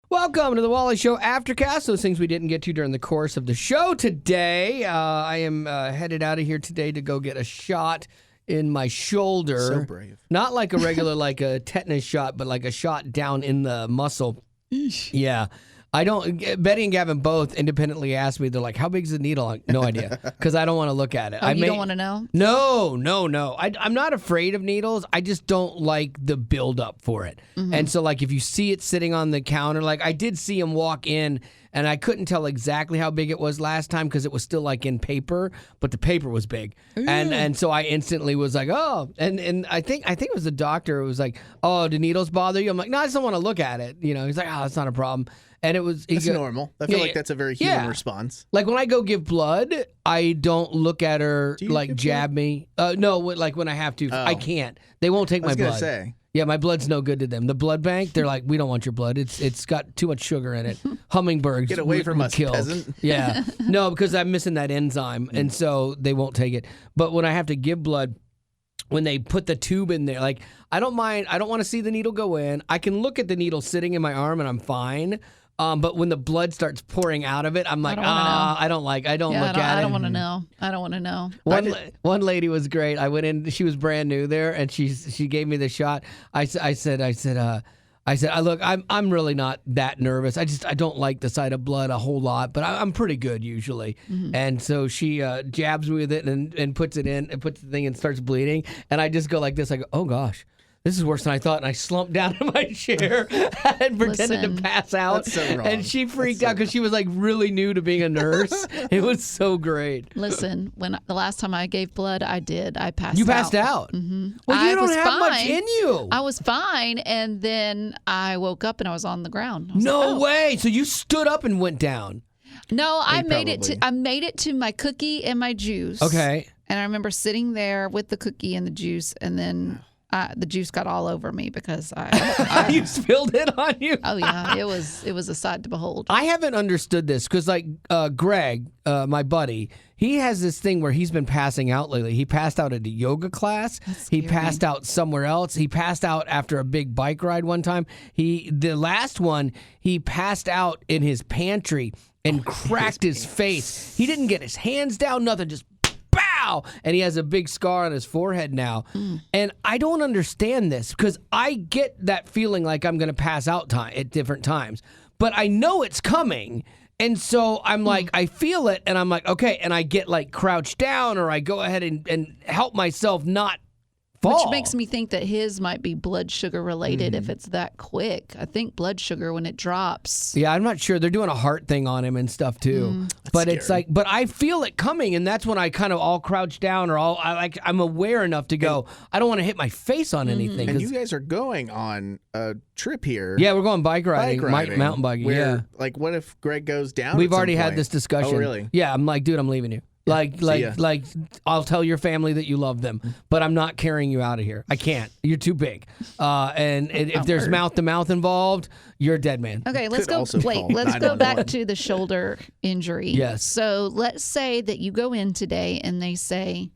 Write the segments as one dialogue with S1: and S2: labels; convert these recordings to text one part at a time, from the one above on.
S1: Welcome to the Wally Show Aftercast. Those things we didn't get to during the course of the show today. I am headed out of here today to go get a shot in my shoulder.
S2: So brave.
S1: Not like a regular, like a tetanus shot, but like a shot down in the muscle.
S2: Eesh.
S1: Yeah. I don't. Betty and Gavin both independently asked me. They're like, "How big is the needle?" I'm, no idea, because I don't want to look at it.
S3: You don't want to know?
S1: No. I'm not afraid of needles. I just don't like the buildup for it. Mm-hmm. And so, like, if you see it sitting on the counter, like I did see him walk in, and I couldn't tell exactly how big it was last time because it was still like in paper, but the paper was big, and so I instantly was like, "Oh," and I think it was the doctor who was like, "Oh, do needles bother you?" I'm like, "No, I just don't want to look at it." You know, he's like, "Oh, it's not a problem." And it was
S2: That's normal. I feel like that's a very human response.
S1: Like when I go give blood, I don't look at her like jab me. No, like when I have to, I can't. They won't take my blood.
S2: I was gonna say.
S1: Yeah, my blood's no good to them. The blood bank, they're like, we don't want your blood. It's got too much sugar in it. Hummingbirds
S2: Get away from us,
S1: killed.
S2: peasant.
S1: Yeah, no, because I'm missing that enzyme, and so they won't take it. But when I have to give blood, when they put the tube in there, like I don't mind. I don't want to see the needle go in. I can look at the needle sitting in my arm, and I'm fine. But when the blood starts pouring out of it, I'm like, I don't look at it.
S3: I don't want to know. I don't want to know.
S1: One lady was great. I went in. She was brand new there, and she gave me the shot. I said, look, I'm really not that nervous. I don't like the sight of blood a whole lot, but I'm pretty good usually. Mm-hmm. And so she jabs me with it and puts it in and puts the thing and starts bleeding. And I just go like this. I go, oh gosh. This is worse than I thought, and I slumped down in my chair and pretended to pass out.
S2: That's so wrong.
S1: And she freaked out because she was like really new to being a nurse. It was so great.
S3: Listen, the last time I gave blood, I passed out.
S1: You passed out?
S3: Mm-hmm.
S1: Well, you don't have much in you.
S3: I was fine, and then I woke up and I was on the ground.
S1: No way! So you stood up and went down?
S3: No, I made it to my cookie and my juice.
S1: Okay.
S3: And I remember sitting there with the cookie and the juice, and then the juice got all over me because I
S1: you spilled it on you.
S3: Oh yeah, it was a sight to behold.
S1: I haven't understood this because like Greg, my buddy, he has this thing where he's been passing out lately. He passed out at a yoga class. He passed out somewhere else. He passed out after a big bike ride one time. The last one, he passed out in his pantry and cracked his face. He didn't get his hands down, nothing, just bow, and he has a big scar on his forehead now. And I don't understand this because I get that feeling like I'm going to pass out at different times, but I know it's coming. And so I'm like, I feel it, and I'm like, okay, and I get like crouched down, or I go ahead and help myself not fall.
S3: Which makes me think that his might be blood sugar related if it's that quick. I think blood sugar, when it drops.
S1: Yeah, I'm not sure. They're doing a heart thing on him and stuff too. But
S2: scary.
S1: It's like, but I feel it coming, and that's when I kind of all crouch down, or I'm aware enough to go, I don't want to hit my face on anything.
S2: And you guys are going on a trip here.
S1: Yeah, we're going bike riding. Mountain biking.
S2: Where, like, what if Greg goes down?
S1: We've already had this discussion.
S2: Oh, really?
S1: Yeah, I'm like, dude, I'm leaving you. Like, I'll tell your family that you love them, but I'm not carrying you out of here. I can't. You're too big. And if there's mouth-to-mouth involved, you're a dead man.
S3: Okay, let's go back to the shoulder injury.
S1: Yes.
S3: So let's say that you go in today and they say,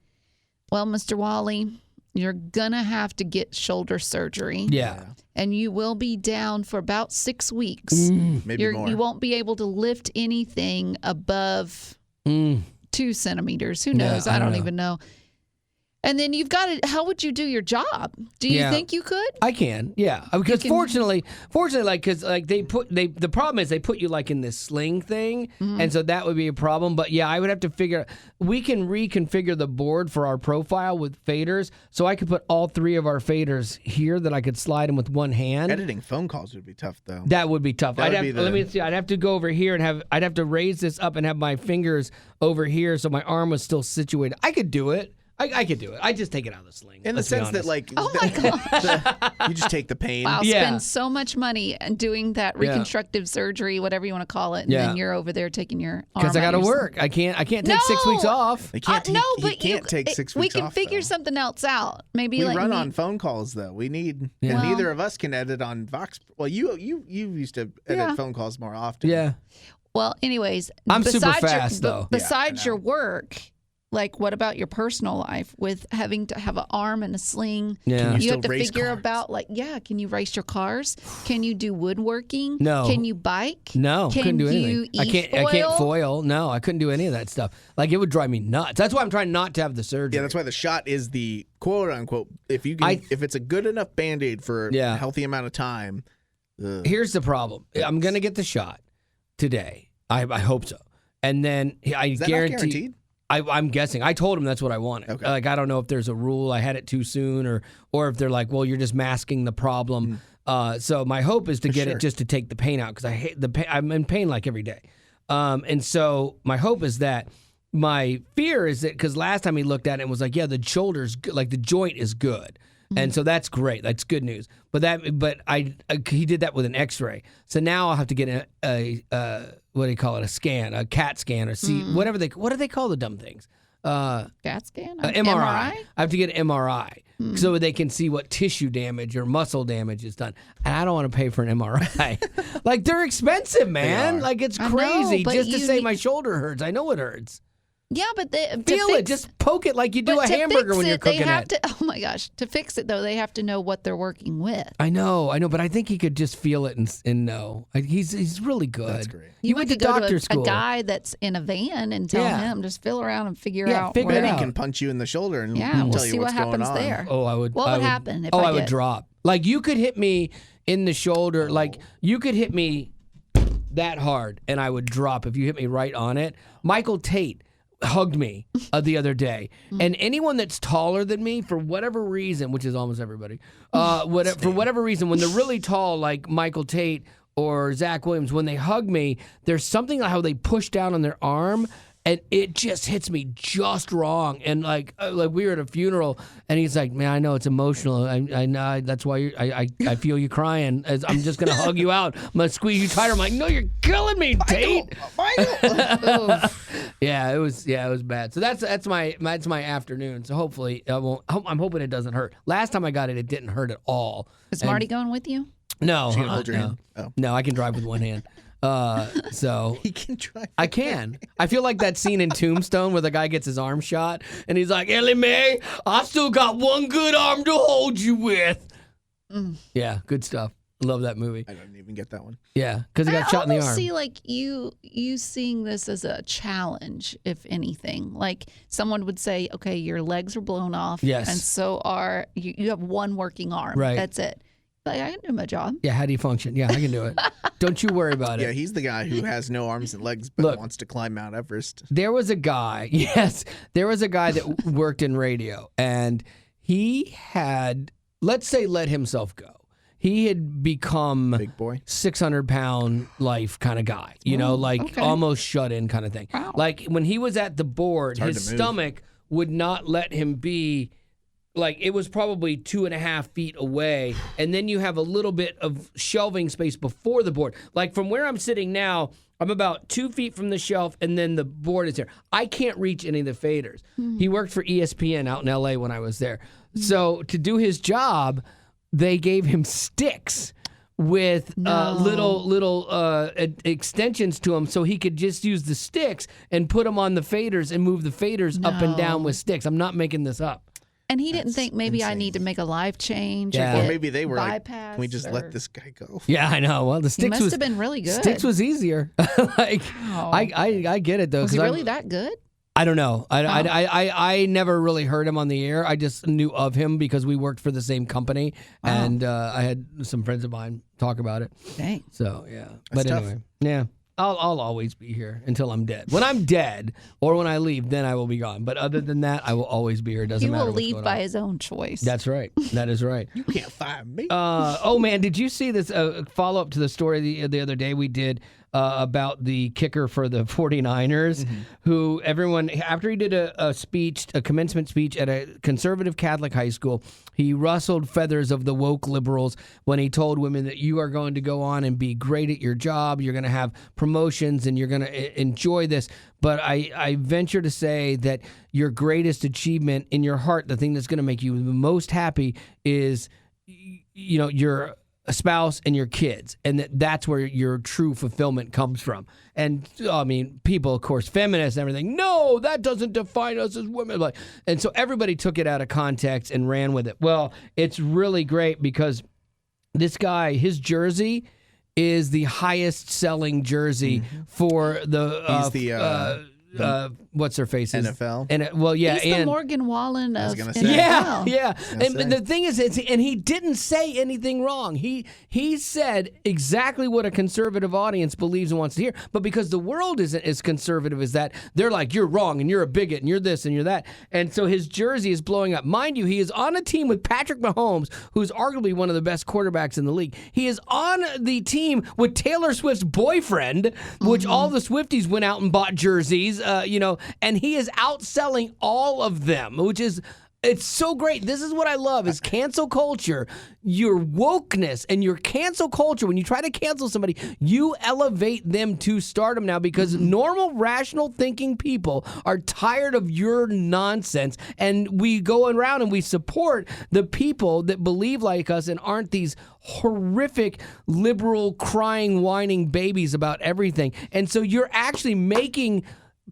S3: well, Mr. Wally, you're going to have to get shoulder surgery.
S1: Yeah.
S3: And you will be down for about 6 weeks.
S2: Maybe more.
S3: You won't be able to lift anything above 2 centimeters. Who knows?
S1: Yeah,
S3: I don't even know. And then you've got to, how would you do your job? Do you think you could?
S1: I can, yeah. Because fortunately, like, because like the problem is they put you like in this sling thing, and so that would be a problem. But yeah, I would have to we can reconfigure the board for our profile with faders, so I could put all 3 of our faders here that I could slide them with one hand.
S2: Editing phone calls would be tough, though.
S1: That would be tough. Let me see. I'd have to go over here and I'd have to raise this up and have my fingers over here so my arm was still situated. I could do it. I could do it. I just take it out of the sling.
S2: In the sense that, like,
S3: oh my gosh,
S2: you just take the pain.
S3: Wow, spend so much money doing that reconstructive surgery, whatever you want to call it, and then you're over there taking your arm.
S1: Because I got to work. I can't take 6 weeks off.
S2: He can't take 6 weeks off.
S3: We can figure something else out. Maybe
S2: we
S3: like
S2: run on phone calls though. We need, and neither of us can edit on Vox. Well, you used to edit phone calls more often.
S1: Yeah.
S3: Well, anyways,
S1: I'm super fast though.
S3: Besides your work. like, what about your personal life with having to have an arm and a sling?
S1: Yeah.
S2: Can
S3: You have
S2: still
S3: to
S2: race
S3: figure
S2: cars?
S3: about, like, can you race your cars? Can you do woodworking?
S1: No.
S3: Can you bike?
S1: No,
S3: Can
S1: couldn't do anything.
S3: you
S1: I can't
S3: foil?
S1: foil. No, I couldn't do any of that stuff. Like, it would drive me nuts. That's why I'm trying not to have the surgery.
S2: Yeah, that's why the shot is the quote unquote. If you can, if it's a good enough Band-Aid for a healthy amount of time.
S1: Here's the problem. I'm gonna get the shot today. I hope so. And then
S2: Is that not guaranteed?
S1: I'm guessing. I told him that's what I wanted.
S2: Okay.
S1: Like, I don't know if there's a rule. I had it too soon, or if they're like, well, you're just masking the problem. So my hope is to get it just to take the pain out, because I hate the pain. I'm in pain like every day. And so my hope is that. My fear is that because last time he looked at it and was like, yeah, the shoulder's good, like the joint is good. And so that's great. That's good news. But he did that with an X-ray. So now I'll have to get a what do you call it? A scan, a CAT scan, or what do they call the dumb things?
S3: CAT scan?
S1: MRI. I have to get an MRI so they can see what tissue damage or muscle damage is done. And I don't want to pay for an MRI. Like, they're expensive, man. Like, it's crazy
S3: but
S1: just to
S3: you
S1: say
S3: need-
S1: my shoulder hurts. I know it hurts.
S3: Yeah, but
S1: Feel it. Just poke it like you do a hamburger when you're cooking
S3: they have
S1: it.
S3: to. Oh my gosh! To fix it though, they have to know what they're working with.
S1: I know, but I think he could just feel it and know. He's really good.
S2: That's great.
S1: You went to doctor school.
S3: A guy that's in a van and tell him just feel around and figure out.
S1: figure it
S2: Then
S1: out.
S2: he can punch you in the shoulder and
S3: we'll
S2: tell you
S3: see
S2: what's
S3: what happens
S2: going on.
S3: there.
S1: Oh, I would.
S3: What would happen if
S1: I would drop. Like, you could hit me in the shoulder. Like, you could hit me that hard, and I would drop if you hit me right on it. Michael Tate hugged me the other day, and anyone that's taller than me, for whatever reason, which is almost everybody, for whatever reason, when they're really tall, like Michael Tate or Zach Williams, when they hug me, there's something like how they push down on their arm, and it just hits me just wrong. And like we were at a funeral, and he's like, "Man, I know it's emotional. I know that's why I feel you crying. I'm just gonna hug you out. I'm gonna squeeze you tighter." I'm like, "No, you're killing me, Tate."
S2: Michael.
S1: Yeah, it was bad. So that's my afternoon. So hopefully I'm hoping it doesn't hurt. Last time I got it, it didn't hurt at all.
S3: Is Marty going with you?
S1: No,
S2: She can hold your hand. Oh.
S1: No, I can drive with one hand. So
S2: He can try.
S1: I can. I feel like that scene in Tombstone where the guy gets his arm shot and he's like, "Ellie Mae, I still got one good arm to hold you with." Yeah, good stuff. Love that movie.
S2: I didn't even get that one.
S1: Yeah, because he got shot in the
S3: I almost
S1: arm.
S3: see like you seeing this as a challenge, if anything. Like someone would say, "Okay, your legs are blown off,
S1: Yes.
S3: and so are you have one working arm.
S1: Right.
S3: That's it." Like, I can do my job.
S1: Yeah, how do you function? Yeah, I can do it. Don't you worry about it.
S2: Yeah, he's the guy who has no arms and legs but
S1: Look.
S2: wants to climb Mount Everest.
S1: There was a guy, that worked in radio, and he had, let's say, let himself go. He had become
S2: Big boy.
S1: 600-pound life kind of guy,
S3: okay.
S1: almost shut in kind of thing.
S3: Wow.
S1: Like, when he was at the board,
S2: hard
S1: his
S2: to move.
S1: stomach would not let him be. Like, it was probably 2.5 feet away, and then you have a little bit of shelving space before the board. Like, from where I'm sitting now, I'm about 2 feet from the shelf, and then the board is there. I can't reach any of the faders. He worked for ESPN out in L.A. when I was there. So to do his job, they gave him sticks with little extensions to them, so he could just use the sticks and put them on the faders and move the faders up and down with sticks. I'm not making this up.
S3: And he didn't think maybe I need to make a life change
S1: Yeah.
S3: or
S2: Or
S3: get
S2: maybe they were like,
S3: bypass
S2: can we just
S3: or...
S2: let this guy go?
S1: Yeah, I know. Well, the
S3: He
S1: sticks
S3: must have been really good.
S1: Sticks was easier. Like,
S3: Wow.
S1: I get it though.
S3: Was he
S1: 'cause
S3: really that good?
S1: I don't know. I never really heard him on the air. I just knew of him because we worked for the same company, and I had some friends of mine talk about it.
S3: Dang.
S1: So yeah,
S2: That's
S1: but
S2: tough.
S1: anyway, yeah. I'll always be here until I'm dead. When I'm dead or when I leave, then I will be gone. But other than that, I will always be here. It doesn't
S3: He
S1: matter
S3: will
S1: what's
S3: leave
S1: going
S3: by
S1: on.
S3: his own choice.
S1: That's right. That is right.
S2: You can't fire me.
S1: Oh man, did you see this follow up to the story the other day we did about the kicker for the 49ers, who everyone, after he did a speech, a commencement speech at a conservative Catholic high school, he rustled feathers of the woke liberals when he told women that you are going to go on and be great at your job, you're going to have promotions, and you're going to enjoy this. But I venture to say that your greatest achievement in your heart, the thing that's going to make you the most happy is, your spouse and your kids, and that's where your true fulfillment comes from. And I mean, people, of course, feminists and everything, no, that doesn't define us as women. And so everybody took it out of context and ran with it. Well, it's really great because this guy, his jersey is the highest selling jersey for the
S2: He's the
S1: what's her face
S2: NFL.
S1: And well, yeah,
S3: He's the
S1: and
S3: Morgan Wallen of
S2: gonna say.
S3: NFL.
S1: yeah. And the thing is, and he didn't say anything wrong. He said exactly what a conservative audience believes and wants to hear. But because the world isn't as conservative as that, they're like, you're wrong and you're a bigot and you're this and you're that. And so his jersey is blowing up. Mind you, he is on a team with Patrick Mahomes, who's arguably one of the best quarterbacks in the league. He is on the team with Taylor Swift's boyfriend, which all the Swifties went out and bought jerseys. And he is outselling all of them, it's so great. This is what I love is cancel culture. Your wokeness and your cancel culture, when you try to cancel somebody, you elevate them to stardom now because normal, rational thinking people are tired of your nonsense. And we go around and we support the people that believe like us and aren't these horrific, liberal, crying, whining babies about everything. And so you're actually making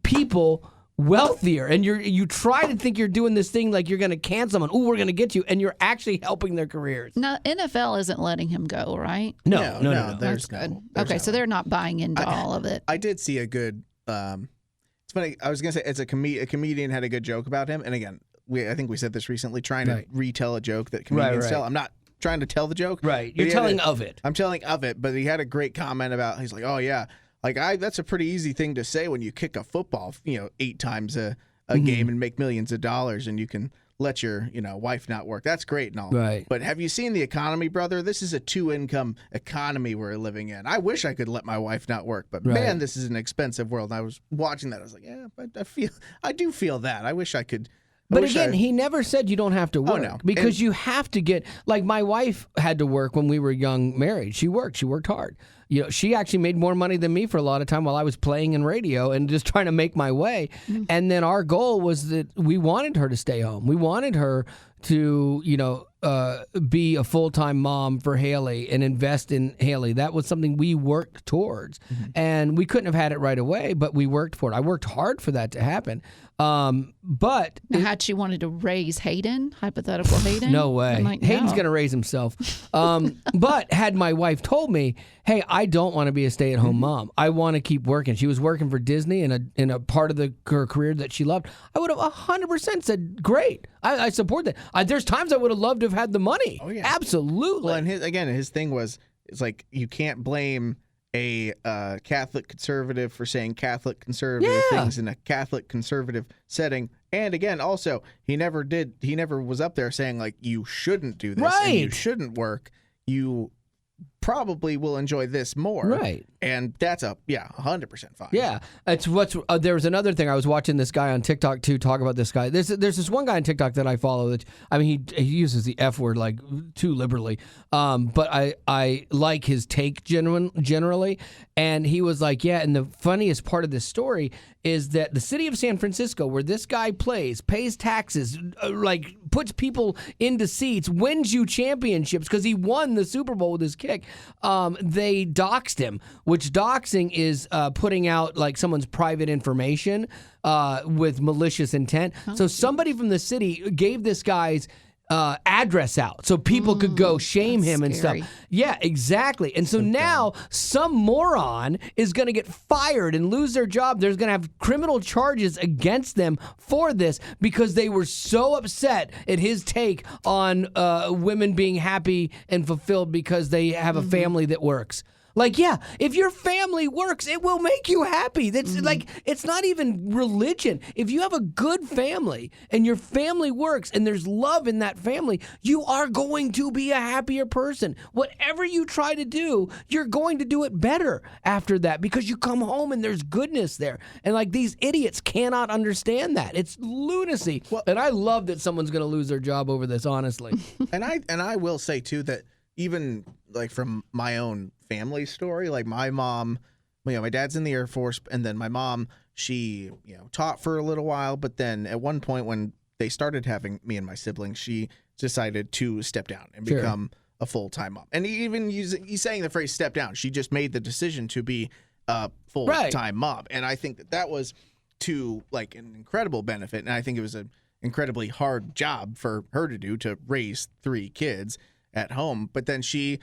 S1: people wealthier, and you try to think you're doing this thing like you're going to cancel them, and we're going to get you, and you're actually helping their careers.
S3: Now, NFL isn't letting him go, right?
S1: No.
S3: That's good. Okay, so they're not buying into all of it.
S2: I did see a good. It's funny. I was gonna say it's a comedian had a good joke about him, and again, I think we said this recently, trying to retell a joke that comedians tell. I'm not trying to tell the joke.
S1: Right. You're telling of it.
S2: I'm telling of it, but he had a great comment about. He's like, oh yeah. Like that's a pretty easy thing to say when you kick a football, 8 times a game and make millions of dollars, and you can let your wife not work. That's great and all.
S1: Right.
S2: But have you seen the economy, brother? This is a 2-income economy we're living in. I wish I could let my wife not work, but man, this is an expensive world. And I was watching that. I was like, yeah, but I do feel that. I wish I could.
S1: But again, he never said you don't have to work.
S2: Oh, no.
S1: Because you have to get, like my wife had to work when we were young married. She worked hard. She actually made more money than me for a lot of time while I was playing in radio and just trying to make my way. And then our goal was that we wanted her to stay home. We wanted her to, be a full-time mom for Haley and invest in Haley. That was something we worked towards. And we couldn't have had it right away, but we worked for it. I worked hard for that to happen. But
S3: now, had she wanted to raise Hayden, hypothetical Hayden?
S1: No way.
S3: Like,
S1: Hayden's going to raise himself. But had my wife told me, hey, I don't want to be a stay-at-home mom. I want to keep working. She was working for Disney in a part of her career that she loved. I would have 100% said, great. I support that. There's times I would have loved to have had the money.
S2: Oh, yeah.
S1: Absolutely.
S2: Well, and his thing was, it's like you can't blame a Catholic conservative for saying Catholic conservative things in a Catholic conservative setting. And again, also, he never was up there saying like you shouldn't do this and you shouldn't work. You probably will enjoy this more.
S1: Right.
S2: And that's 100% fine.
S1: Yeah. It's there was another thing. I was watching this guy on TikTok too talk about this guy. There's this one guy on TikTok that I follow that, he uses the F word like too liberally. But I like his take generally. And he was like, yeah, and the funniest part of this story is that the city of San Francisco, where this guy pays taxes, puts people into seats, wins you championships because he won the Super Bowl with his kick. They doxed him, which doxing is putting out like someone's private information with malicious intent. So somebody from the city gave this guy's address out so people could go shame him and
S3: scary.
S1: stuff. Yeah, exactly. And so now some moron is going to get fired and lose their job. There's going to have criminal charges against them for this because they were so upset at his take on women being happy and fulfilled because they have a family that works. Like, yeah, if your family works, it will make you happy. That's like, it's not even religion. If you have a good family and your family works and there's love in that family, you are going to be a happier person. Whatever you try to do, you're going to do it better after that because you come home and there's goodness there. And like these idiots cannot understand that. It's lunacy. And I love that someone's going to lose their job over this, honestly.
S2: And I will say too that even like from my own family story, like my mom, my dad's in the Air Force, and then my mom, she taught for a little while, but then at one point when they started having me and my siblings, she decided to step down and become a full-time mom. And he's saying the phrase step down. She just made the decision to be a full-time mom. And I think that was to like an incredible benefit. And I think it was an incredibly hard job for her to do, to raise 3 kids at home. But then she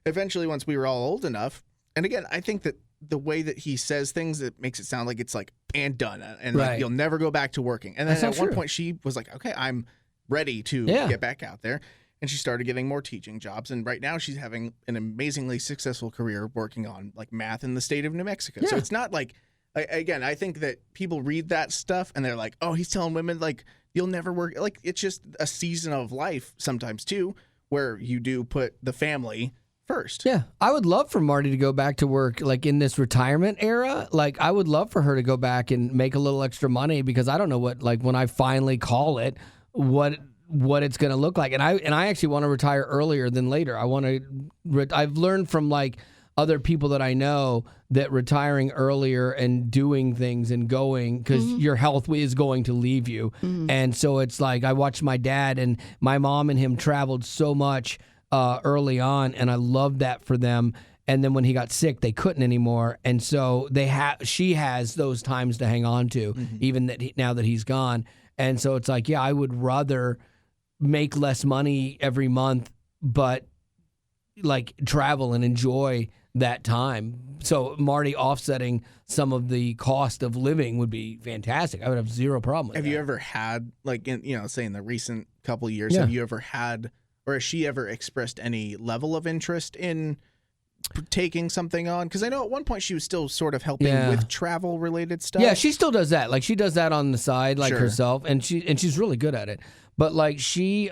S2: eventually, once we were all old enough, and again, I think that the way that he says things, it makes it sound like it's like, and done. And like, you'll never go back to working. And then at one point she was like, okay, I'm ready to get back out there. And she started getting more teaching jobs. And right now she's having an amazingly successful career working on like math in the state of New Mexico. Yeah. So it's not like, again, I think that people read that stuff and they're like, oh, he's telling women like, you'll never work. Like, it's just a season of life sometimes too, where you do put the family first.
S1: Yeah. I would love for Marty to go back to work like in this retirement era. Like I would love for her to go back and make a little extra money, because I don't know what, like when I finally call it, what it's going to look like. And I actually want to retire earlier than later. I want to, I've learned from like other people that I know that retiring earlier and doing things and going, because your health is going to leave you. And so it's like, I watched my dad and my mom and him traveled so much early on, and I loved that for them. And then when he got sick, they couldn't anymore, and so she has those times to hang on to, even now that he's gone. And so it's like, yeah, I would rather make less money every month, but like travel and enjoy that time. So Marty offsetting some of the cost of living would be fantastic. I would have zero problem with that.
S2: Have you ever had, like, say in the recent couple of years, have you ever had, or has she ever expressed any level of interest in taking something on? Because I know at one point she was still sort of helping with travel related stuff.
S1: Yeah, she still does that. Like she does that on the side, like herself, and she's really good at it. But like she's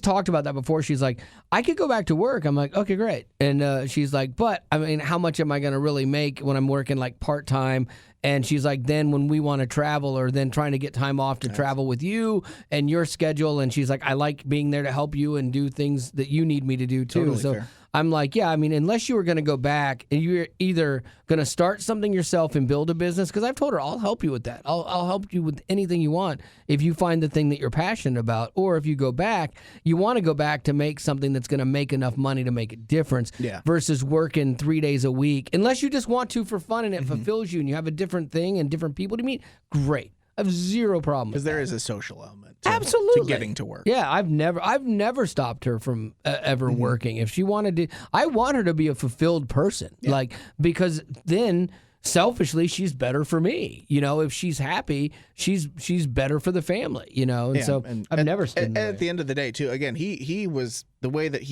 S1: talked about that before. She's like, I could go back to work. I'm like, okay, great. And she's like, but I mean, how much am I going to really make when I'm working like part time? And she's like, then when we want to travel, or then trying to get time off to travel with you and your schedule. And she's like, I like being there to help you and do things that you need me to do too.
S2: Totally
S1: so
S2: fair.
S1: I'm like, yeah, I mean, unless you were going to go back and you're either going to start something yourself and build a business, because I've told her, I'll help you with that. I'll help you with anything you want if you find the thing that you're passionate about. Or if you go back, you want to go back to make something that's going to make enough money to make a difference versus working 3 days a week. Unless you just want to for fun and it fulfills you and you have a different thing and different people to meet, great. I have zero problem with that.
S2: Because there is a social element
S1: to
S2: getting to work.
S1: Yeah, I've never stopped her from ever working. If she wanted to, I want her to be a fulfilled person. Like, because then selfishly she's better for me. If she's happy, she's better for the family, And so I've never stood in the way.
S2: At the end of the day too, again, he was the way that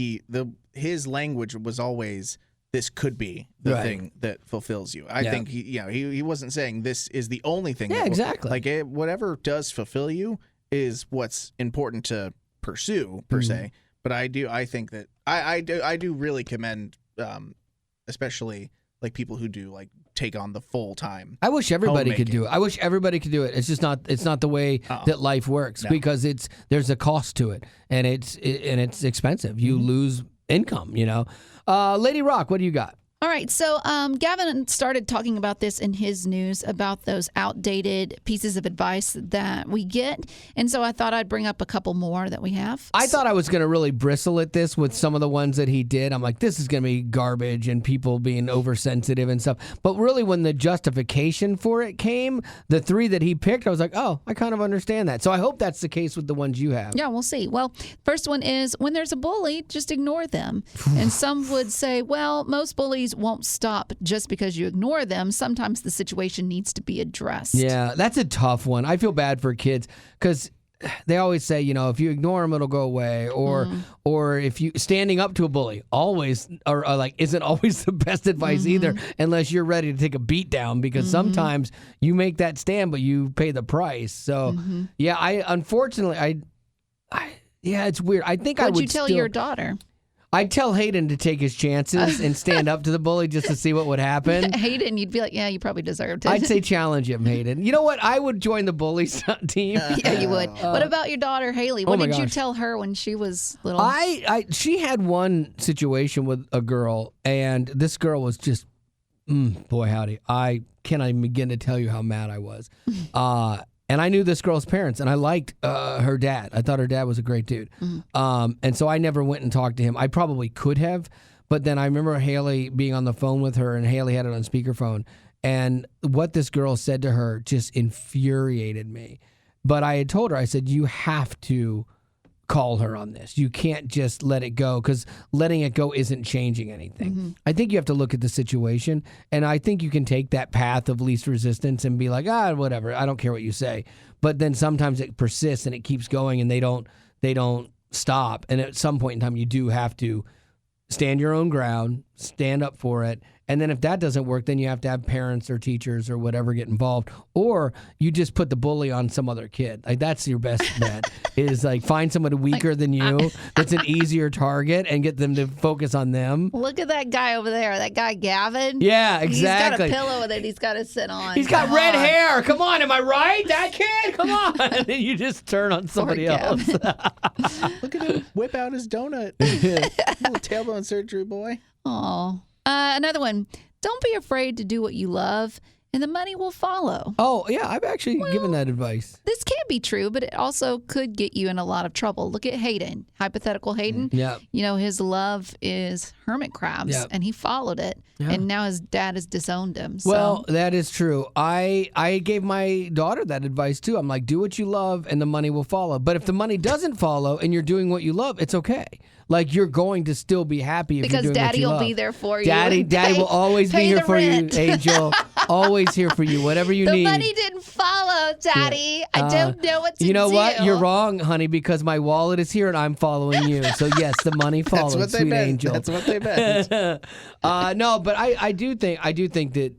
S2: his language was always, this could be the thing that fulfills you. I think he wasn't saying this is the only thing.
S1: Yeah, exactly.
S2: Like whatever does fulfill you is what's important to pursue per se. But I think that I do really commend, especially like people who do like take on the full time.
S1: I wish everybody could do it. I wish everybody could do it. It's just not. It's not the way that life works, because there's a cost to it, and it's expensive. You lose income. Lady Rock, what do you got?
S3: All right, so Gavin started talking about this in his news about those outdated pieces of advice that we get, and so I thought I'd bring up a couple more that we have.
S1: I thought I was going to really bristle at this with some of the ones that he did. I'm like, this is going to be garbage and people being oversensitive and stuff. But really, when the justification for it came, the 3 that he picked, I was like, oh, I kind of understand that. So I hope that's the case with the ones you have.
S3: Yeah, we'll see. Well, first one is, when there's a bully, just ignore them. And some would say, well, most bullies won't stop just because you ignore them. Sometimes the situation needs to be addressed.
S1: Yeah, that's a tough one. I feel bad for kids because they always say, if you ignore them, it'll go away. Or if you standing up to a bully always or like isn't always the best advice either, unless you're ready to take a beat down, because sometimes you make that stand, but you pay the price. So yeah, unfortunately, it's weird. I think
S3: What'd you tell your daughter?
S1: I'd tell Hayden to take his chances and stand up to the bully just to see what would happen.
S3: Hayden, you'd be like, yeah, you probably deserved it.
S1: I'd say challenge him, Hayden. You know what? I would join the bully team.
S3: Yeah, you would. What about your daughter, Haley? What did you tell her when she was little?
S1: She had one situation with a girl, and this girl was just, boy, howdy. I cannot even begin to tell you how mad I was. And I knew this girl's parents, and I liked her dad. I thought her dad was a great dude. And so I never went and talked to him. I probably could have, but then I remember Haley being on the phone with her, and Haley had it on speakerphone. And what this girl said to her just infuriated me. But I had told her, I said, you have to call her on this. You can't just let it go, because letting it go isn't changing anything. I think you have to look at the situation, and I think you can take that path of least resistance and be like, whatever, I don't care what you say. But then sometimes it persists and it keeps going, and they don't stop. And at some point in time, you do have to stand your own ground, stand up for it. And then if that doesn't work, then you have to have parents or teachers or whatever get involved. Or you just put the bully on some other kid. Like, that's your best bet, is like find somebody weaker than you that's an easier target and get them to focus on them.
S3: Look at that guy over there, that guy Gavin.
S1: Yeah, exactly.
S3: He's got a pillow that he's got to sit on.
S1: He's got red hair. Come on, am I right? That kid? Come on. And then you just turn on somebody else.
S2: Look at him whip out his donut. Little tailbone surgery boy.
S3: Oh. Another one. Don't be afraid to do what you love, and the money will follow.
S1: Oh, yeah, I've actually given that advice.
S3: This can be true, but it also could get you in a lot of trouble. Look at Hayden, hypothetical Hayden.
S1: Yeah.
S3: You know, his love is hermit crabs, and he followed it, and now his dad has disowned him. So.
S1: Well, that is true. I gave my daughter that advice, too. I'm like, do what you love, and the money will follow. But if the money doesn't follow and you're doing what you love, it's okay. Like, you're going to still be happy if
S3: because
S1: you're doing what you love.
S3: Daddy will be there for you.
S1: Daddy will always be here for
S3: rent.
S1: you, Angel. Always here for you, whatever you need.
S3: The money didn't follow, Daddy. I don't know what to do.
S1: You know what? You're wrong, honey, because my wallet is here and I'm following you. So, yes, the money follows,
S2: That's what they
S1: sweet
S2: meant.
S1: Angel.
S2: That's what they meant.
S1: No, but I do think that,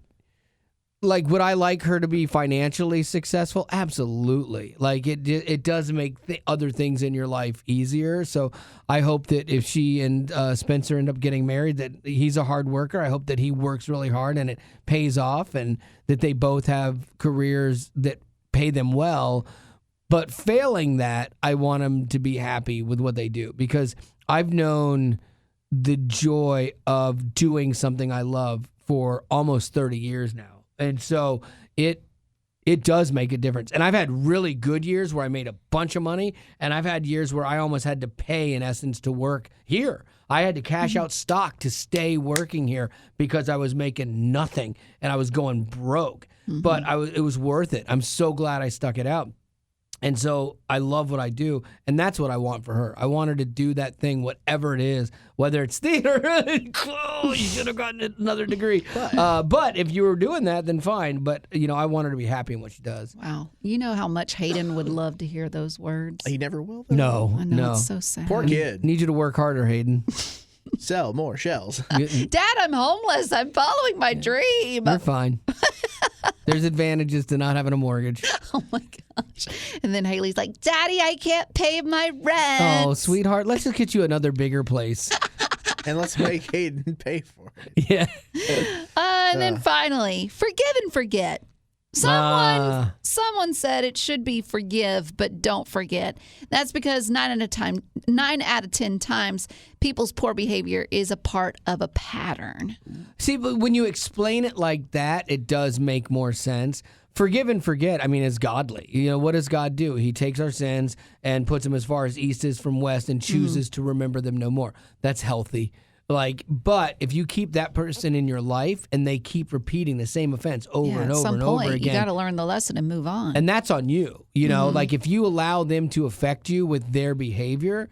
S1: like, would I like her to be financially successful? Absolutely. Like, it does make other things in your life easier. So I hope that if she and Spencer end up getting married, that he's a hard worker. I hope that he works really hard and it pays off, and that they both have careers that pay them well. But failing that, I want them to be happy with what they do, because I've known the joy of doing something I love for almost 30 years now. And so it does make a difference. And I've had really good years where I made a bunch of money, and I've had years where I almost had to pay, in essence, to work here. I had to cash out stock to stay working here because I was making nothing and I was going broke. But it was worth it. I'm so glad I stuck it out. And so I love what I do, and that's what I want for her. I want her to do that thing, whatever it is, whether it's theater. You should have gotten another degree. But if you were doing that, then fine. But, I want her to be happy in what she does.
S3: Wow. You know how much Hayden would love to hear those words?
S2: He never will, though.
S1: No,
S3: I know,
S1: no.
S3: it's so sad.
S2: Poor kid.
S1: Need you to work harder, Hayden.
S2: Sell more shells.
S3: Dad, I'm homeless. I'm following my dream.
S1: You're fine. There's advantages to not having a mortgage.
S3: Oh, my gosh. And then Haley's like, Daddy, I can't pay my rent.
S1: Oh, sweetheart, let's just get you another bigger place.
S2: And let's make Hayden pay for it.
S1: Yeah.
S3: And then finally, forgive and forget. Someone said it should be forgive, but don't forget. That's because 9 out of 10 times, people's poor behavior is a part of a pattern.
S1: See, but when you explain it like that, it does make more sense. Forgive and forget, is godly. What does God do? He takes our sins and puts them as far as east is from west and chooses to remember them no more. That's healthy. But if you keep that person in your life and they keep repeating the same offense over and over and over again,
S3: you got to learn the lesson and move on.
S1: And that's on you. Like, if you allow them to affect you with their behavior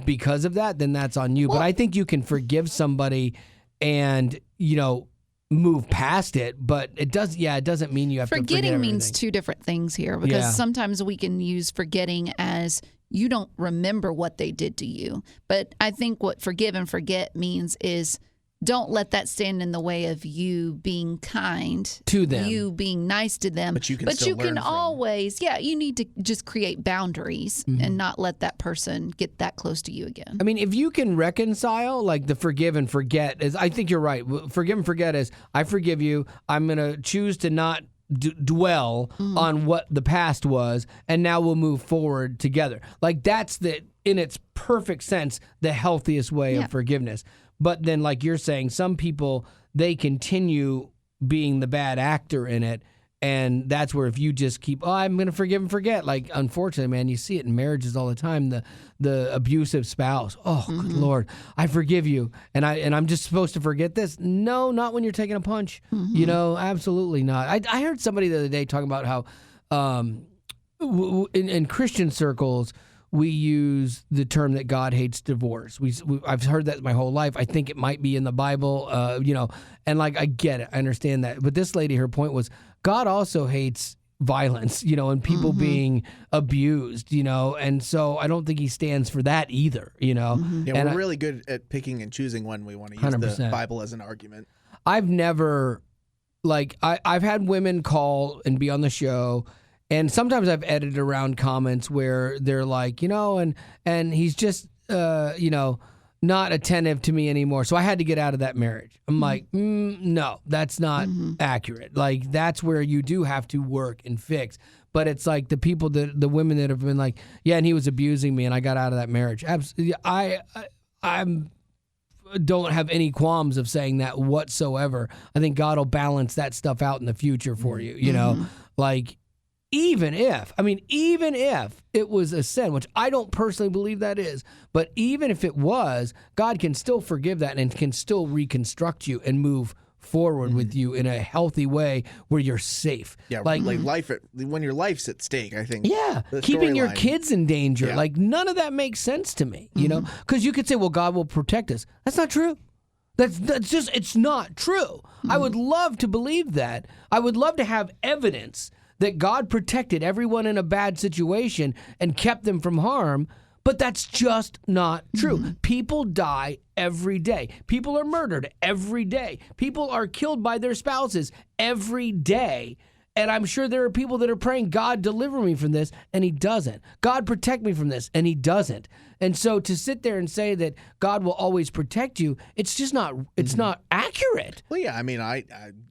S1: because of that, then that's on you. But I think you can forgive somebody and, move past it. But it doesn't mean you have to forget everything.
S3: Forgetting means two different things here, because sometimes we can use forgetting as you don't remember what they did to you. But I think what forgive and forget means is don't let that stand in the way of you being kind
S1: to them,
S3: you being nice to them.
S2: But you can
S3: always, you need to just create boundaries and not let that person get that close to you again.
S1: If you can reconcile, like the forgive and forget is, I think you're right. Forgive and forget is, I forgive you. I'm going to choose to not dwell on what the past was, and now we'll move forward together. Like, that's in its perfect sense, the healthiest way of forgiveness. But then, like you're saying, some people, they continue being the bad actor in it, And that's where if you just keep, I'm going to forgive and forget. Like, unfortunately, man, you see it in marriages all the time. The abusive spouse. Oh, good Lord, I forgive you, and I'm just supposed to forget this. No, not when you're taking a punch. You know, absolutely not. I heard somebody the other day talking about how in Christian circles we use the term that God hates divorce. I've heard that my whole life. I think it might be in the Bible. You know, and like I get it, I understand that. But this lady, her point was, God also hates violence, you know, and people being abused, you know, and so I don't think he stands for that either, you know.
S2: Yeah,
S1: and
S2: we're really good at picking and choosing when we want to use
S1: 100%.
S2: the Bible as an argument.
S1: I've never, like, I've had women call and be on the show, and sometimes I've edited around comments where they're like, you know, and he's just, you know, not attentive to me anymore, so I had to get out of that marriage. I'm like, no, that's not accurate. Like, that's where you do have to work and fix. But it's like the people the women that have been like, yeah, and he was abusing me, and I got out of that marriage. Absolutely, I'm don't have any qualms of saying that whatsoever. I think God will balance that stuff out in the future for you. You know, like. Even if it was a sin, which I don't personally believe that is, but even if it was, God can still forgive that and can still reconstruct you and move forward with you in a healthy way where you're safe.
S2: Yeah, like life when your life's at stake, I think.
S1: Yeah, keeping your kids in danger. Yeah. Like, none of that makes sense to me, you know? Because you could say, well, God will protect us. That's not true. That's just, it's not true. I would love to believe that. I would love to have evidence that God protected everyone in a bad situation and kept them from harm, but that's just not true. People die every day. People are murdered every day. People are killed by their spouses every day. And I'm sure there are people that are praying, God, deliver me from this, and he doesn't. God, protect me from this, and he doesn't. And so to sit there and say that God will always protect you, it's just not, it's not accurate.
S2: Well, yeah, I mean, I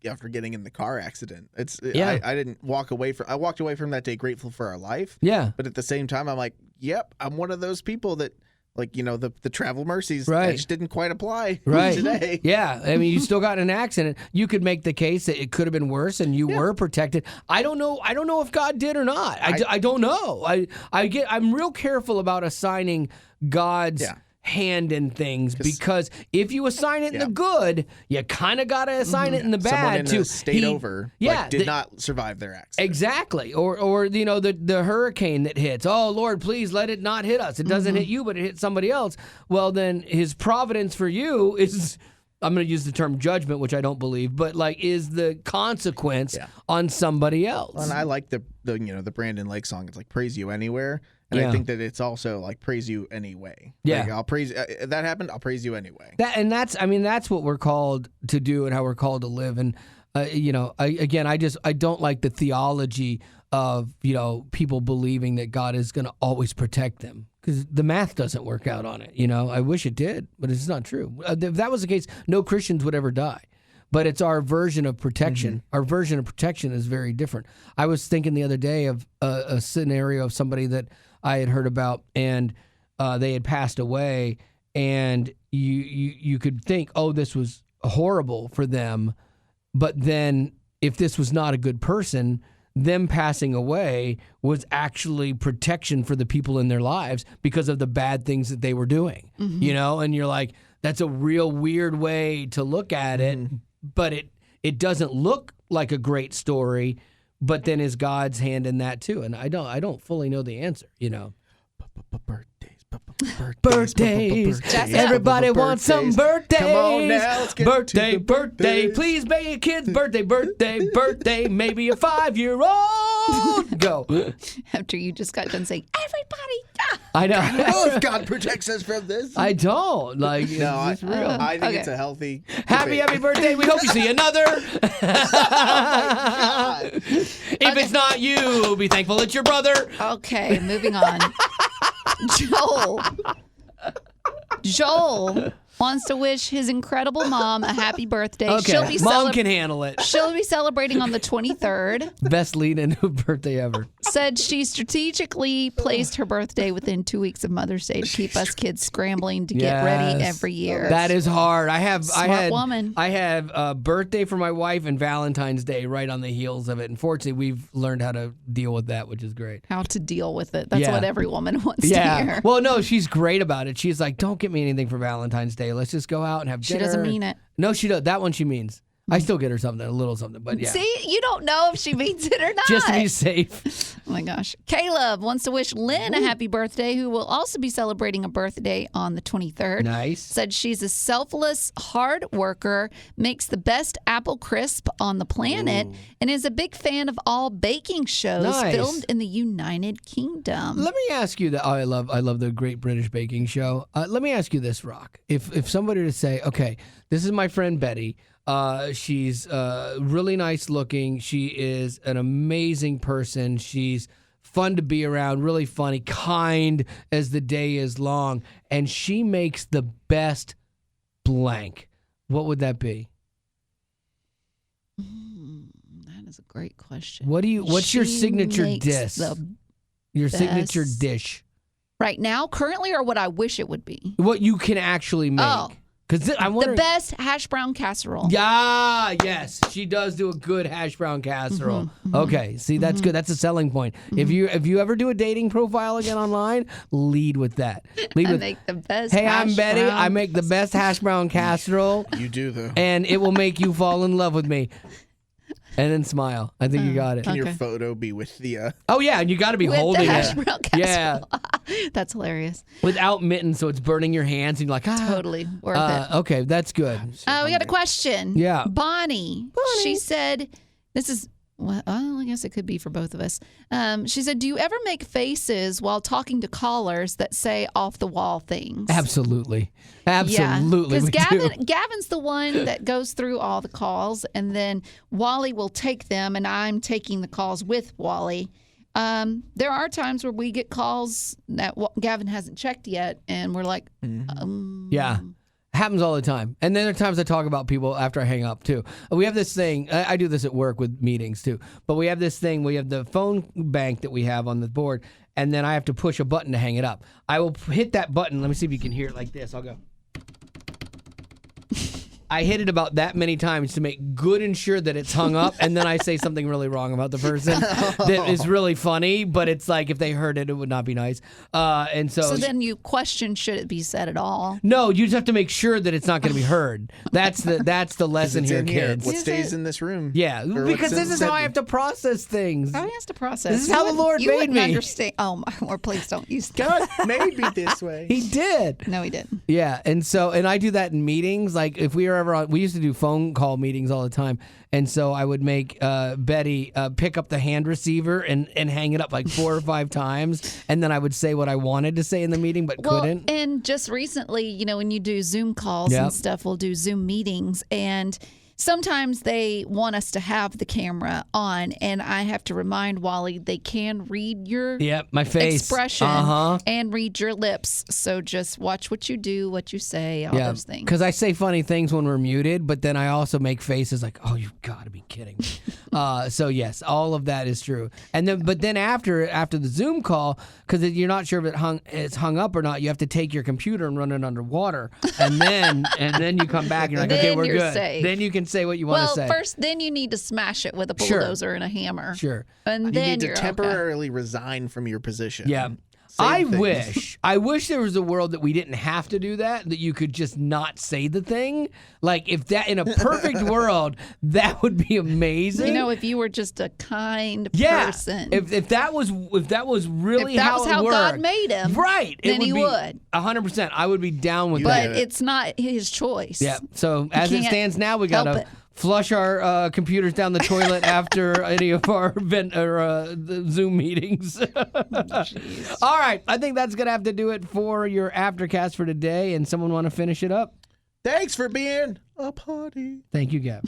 S2: after getting in the car accident, I didn't walk away from, I walked away from that day grateful for our life.
S1: Yeah.
S2: But at the same time, I'm like, yep, I'm one of those people that, like, you know, the travel mercies just didn't quite apply today.
S1: Yeah. I mean, you still got in an accident. You could make the case that it could have been worse and you were protected. I don't know if God did or not. I don't know. I'm real careful about assigning God's hand in things, because if you assign it in the good, you kind of got to assign it in the bad.
S2: Someone did not survive their accident.
S1: Exactly. Or you know, the hurricane that hits. Oh, Lord, please let it not hit us. It doesn't hit you, but it hits somebody else. Well, then his providence for you is, I'm going to use the term judgment, which I don't believe, but like, is the consequence on somebody else.
S2: Well, and I like the Brandon Lake song. It's like praise you anywhere. And I think that it's also like praise you anyway.
S1: Yeah,
S2: like, I'll praise that happened. I'll praise you anyway.
S1: That's what we're called to do and how we're called to live. And you know, I don't like the theology of, you know, people believing that God is going to always protect them, because the math doesn't work out on it. You know, I wish it did, but it's not true. If that was the case, no Christians would ever die. But it's our version of protection. Our version of protection is very different. I was thinking the other day of a scenario of somebody that I had heard about, and they had passed away, and you could think, oh, this was horrible for them, but then if this was not a good person, them passing away was actually protection for the people in their lives because of the bad things that they were doing, you know? And you're like, that's a real weird way to look at it, but it doesn't look like a great story. But then is God's hand in that too? And I don't fully know the answer, you know. Birthdays. Everybody wants some birthdays.
S2: Come on now, let's get
S1: birthday. Please make a kid's birthday. Maybe a 5-year-old. Go.
S3: After you just got done saying, everybody.
S1: I know.
S2: I know if God protects us from this.
S1: I don't. Like,
S2: no,
S1: it's real.
S2: I think it's a healthy
S1: Happy birthday. We hope you see another. If it's not you, be thankful it's your brother.
S3: Okay, moving on. Joel, wants to wish his incredible mom a happy birthday.
S1: Okay, Mom can handle it.
S3: She'll be celebrating on the 23rd.
S1: Best lead-in to a birthday ever.
S3: Said she strategically placed her birthday within 2 weeks of Mother's Day to keep us kids scrambling to get ready every year.
S1: That is hard.
S3: Smart woman.
S1: I have a birthday for my wife and Valentine's Day right on the heels of it. Unfortunately, we've learned how to deal with that, which is great.
S3: How to deal with it. That's what every woman wants to hear.
S1: Well, no, she's great about it. She's like, don't get me anything for Valentine's Day. Let's just go out and have dinner.
S3: She doesn't mean it.
S1: No, she does. That one she means. I still get her something, a little something, but yeah.
S3: See, you don't know if she means it or not.
S1: Just to be safe.
S3: Oh my gosh. Caleb wants to wish Lynn a happy birthday, who will also be celebrating a birthday on the 23rd.
S1: Nice.
S3: Said she's a selfless, hard worker, makes the best apple crisp on the planet, and is a big fan of all baking shows filmed in the United Kingdom.
S1: Let me ask you that. Oh, I love the Great British Baking Show. Let me ask you this, Rock. If somebody were to say, okay, this is my friend Betty. She's really nice looking. She is an amazing person. She's fun to be around, really funny, kind as the day is long, and she makes the best blank. What would that be?
S3: That is a great question.
S1: What's your signature dish? Your signature dish.
S3: Right now, currently, or what I wish it would be?
S1: What you can actually make.
S3: Oh.
S1: I'm wondering,
S3: the best hash brown casserole.
S1: Yeah, yes, she does do a good hash brown casserole. Okay, see, that's good. That's a selling point. If you ever do a dating profile again online, lead with that. I
S3: make the best.
S1: Hey, I'm Betty. I make the best hash brown casserole.
S2: You do though,
S1: and it will make you fall in love with me. And then smile. I think you got it.
S2: Can your photo be with the?
S1: Oh yeah, and you got to be
S3: with
S1: holding
S3: the hash
S1: it.
S3: brown casserole.
S1: Yeah,
S3: that's hilarious.
S1: Without mittens, so it's burning your hands, and you're like,
S3: totally worth it.
S1: Okay, that's good.
S3: We got a question.
S1: Yeah,
S3: Bonnie. She said, "This is." Well, I guess it could be for both of us. She said, do you ever make faces while talking to callers that say off-the-wall things?
S1: Absolutely.
S3: Yeah, because Gavin's the one that goes through all the calls, and then Wally will take them, and I'm taking the calls with Wally. There are times where we get calls that Gavin hasn't checked yet, and we're like,
S1: yeah. Happens all the time. And then there are times I talk about people after I hang up, too. We have this thing. I do this at work with meetings, too. But we have this thing. We have the phone bank that we have on the board, and then I have to push a button to hang it up. I will hit that button. Let me see if you can hear it like this. I'll go. I hit it about that many times to make good and sure that it's hung up, and then I say something really wrong about the person that is really funny, but it's like if they heard it, it would not be nice. And so
S3: then you question, should it be said at all?
S1: No, you just have to make sure that it's not going to be heard. That's the lesson here, kids.
S2: What stays in this room?
S1: Yeah, because this is how I have to process things.
S3: How he has to process.
S1: This is how the Lord made me.
S3: Understand. Oh my Lord, please don't use that.
S2: God made me this way.
S1: He did.
S3: No, he didn't.
S1: Yeah, and I do that in meetings. Like if we were ever on, we used to do phone call meetings all the time, and so I would make Betty pick up the hand receiver and hang it up like 4 or 5 times, and then I would say what I wanted to say in the meeting but couldn't.
S3: And just recently, when you do Zoom calls and stuff, we'll do Zoom meetings, and sometimes they want us to have the camera on, and I have to remind Wally they can read your
S1: my face
S3: expression and read your lips. So just watch what you do, what you say, all those things. Because
S1: I say funny things when we're muted, but then I also make faces like, "Oh, you've got to be kidding me." So yes, all of that is true. And then after the Zoom call, because you're not sure if it's hung up or not, you have to take your computer and run it underwater, and then you come back and you're like, "Okay, we're good."
S3: Safe.
S1: Then you can say what you want to say.
S3: Well, first, then you need to smash it with a bulldozer and a hammer.
S1: Sure.
S3: And
S2: you
S3: then
S2: need to temporarily resign from your position.
S1: Yeah. I wish there was a world that we didn't have to do that you could just not say the thing. Like if that in a perfect world, that would be amazing.
S3: If you were just a kind person.
S1: If that was really
S3: how God made him.
S1: Right.
S3: Then he would.
S1: 100%. I would be down with that.
S3: But it's not his choice.
S1: Yeah. So as it stands now, we got to flush our computers down the toilet after any of our the Zoom meetings. All right. I think that's going to have to do it for your Aftercast for today. And someone want to finish it up?
S2: Thanks for being a party.
S1: Thank you, Gab.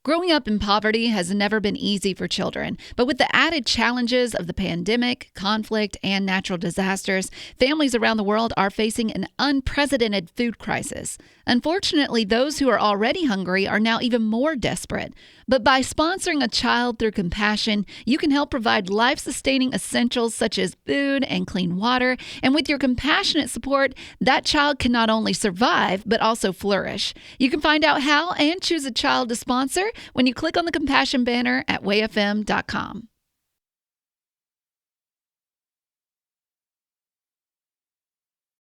S3: Growing up in poverty has never been easy for children, but with the added challenges of the pandemic, conflict, and natural disasters, families around the world are facing an unprecedented food crisis. Unfortunately, those who are already hungry are now even more desperate. But by sponsoring a child through compassion, you can help provide life-sustaining essentials such as food and clean water. And with your compassionate support, that child can not only survive, but also flourish. You can find out how and choose a child to sponsor when you click on the compassion banner at wayfm.com.